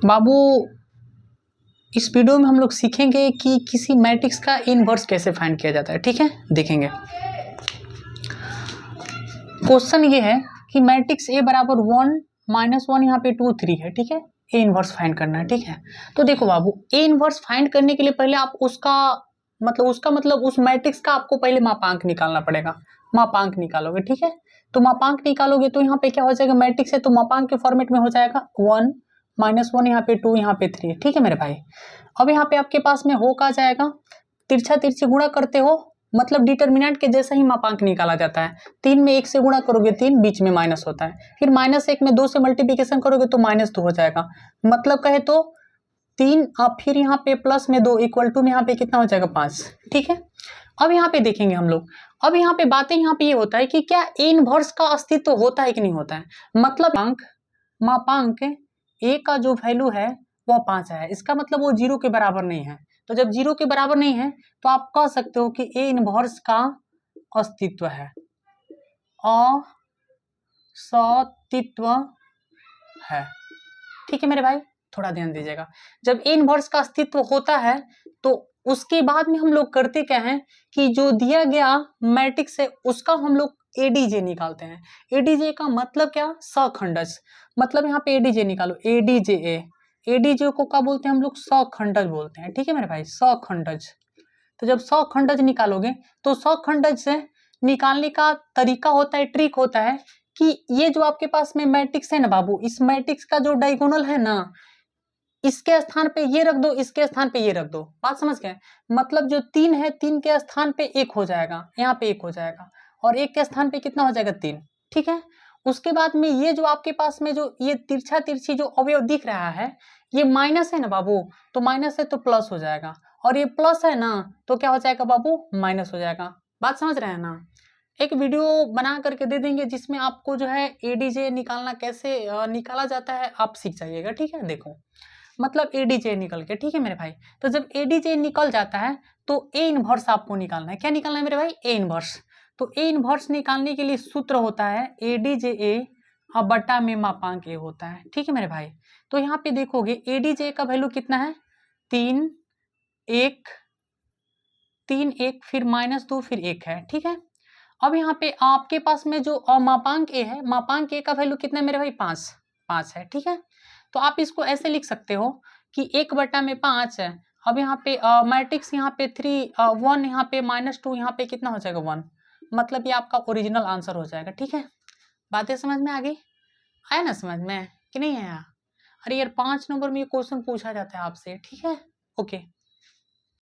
बाबू इस वीडियो में हम लोग सीखेंगे कि किसी मैट्रिक्स का इनवर्स कैसे फाइंड किया जाता है। ठीक है, देखेंगे। क्वेश्चन ये है कि मैट्रिक्स ए बराबर 1 -1 यहाँ पे 2 3 है। ठीक है, ए इनवर्स फाइंड करना है। ठीक है, तो देखो बाबू, ए इनवर्स फाइंड करने के लिए पहले आप उसका मतलब उस मैट्रिक्स का आपको पहले मापांक निकालना पड़ेगा। मापांक निकालोगे, ठीक है, तो मापांक निकालोगे तो यहाँ पे क्या हो जाएगा, मैट्रिक्स है तो मापांक के फॉर्मेट में हो जाएगा 1 -1 यहाँ पे 2 यहाँ पे 3। ठीक है मेरे भाई, अब यहाँ पे आपके पास में हो कहा जाएगा, तिरछा तिरछी गुणा करते हो, मतलब डिटर्मिनेंट के जैसा ही मापांक निकाला जाता है। 3 में 1 से गुणा करोगे 3, बीच में माइनस होता है, फिर -1 में 2 से मल्टीप्लिकेशन करोगे तो -2 हो जाएगा। मतलब कहे तो 3 और फिर यहाँ पे प्लस में 2 इक्वल टू में यहाँ पे कितना हो जाएगा 5। ठीक है, अब यहाँ पे देखेंगे हम लोग। अब यहाँ पे बातें यहाँ पे ये होता है कि क्या ए इनवर्स का अस्तित्व होता है कि नहीं होता है। मतलब मापांक ए का जो वैल्यू है वह 5 है, इसका मतलब वो 0 के बराबर नहीं है। तो जब 0 के बराबर नहीं है तो आप कह सकते हो कि ए इनवर्स का अस्तित्व है, अस्तित्व है। ठीक है मेरे भाई, थोड़ा ध्यान दीजिएगा। जब ए इनवर्स का अस्तित्व होता है तो उसके बाद में हम लोग करते क्या है कि जो दिया गया मैट्रिक्स है उसका हम लोग एडीजे निकालते हैं। एडीजे का मतलब क्या, सखंडज। मतलब यहाँ पे एडीजे निकालो, एडीजे एडीजे को क्या बोलते हैं हम लोग, सखंडज बोलते हैं। ठीक है मेरे भाई, सखंडज। तो जब सखंडज निकालोगे तो सखंडज से निकालने का तरीका होता है, ट्रिक होता है कि ये जो आपके पास में मैट्रिक्स है ना बाबू, इस मैट्रिक्स का जो डायगोनल है ना, इसके स्थान पे ये रख दो, इसके स्थान पे ये रख दो। बात समझ गए। मतलब जो 3 है, 3 के स्थान पे 1 हो जाएगा, यहाँ पे 1 हो जाएगा, और 1 के स्थान पे कितना हो जाएगा 3। ठीक है, उसके बाद में ये जो आपके पास में जो ये तिरछा तिरछी जो अवयव दिख रहा है, ये माइनस है ना बाबू, तो माइनस है तो प्लस हो जाएगा, और ये प्लस है ना तो क्या हो जाएगा बाबू, माइनस हो जाएगा। बात समझ रहे हैं ना। एक वीडियो बना करके दे देंगे जिसमें आपको जो है एडीजे निकालना कैसे निकाला जाता है आप सीख जाइएगा। ठीक है, देखो मतलब एडीजे निकल के। ठीक है मेरे भाई, तो जब एडीजे निकल जाता है तो ए इनवर्स आपको निकालना है। क्या निकालना है मेरे भाई, ए इनवर्स। तो ए इनवर्स निकालने के लिए सूत्र होता है एडीजे ए और बटा में मापांक ए होता है। ठीक है मेरे भाई, तो यहाँ पे देखोगे एडीजे का वैल्यू कितना है, 3 1 3 1 फिर -2 फिर 1 है। ठीक है, अब यहाँ पे आपके पास में जो मापांक ए है, मापांक ए का वैल्यू कितना है मेरे भाई, 5 है। ठीक है, तो आप इसको ऐसे लिख सकते हो कि 1/5 है। अब यहाँ पे मैट्रिक्स यहाँ पे 1 यहाँ पे -2 यहाँ पे कितना हो जाएगा 1, मतलब ये आपका ओरिजिनल आंसर हो जाएगा। ठीक है, बातें समझ में आ गई, आया ना समझ में कि नहीं आया। अरे यार 5 नंबर में ये क्वेश्चन पूछा जाता है आपसे। ठीक है, ओके।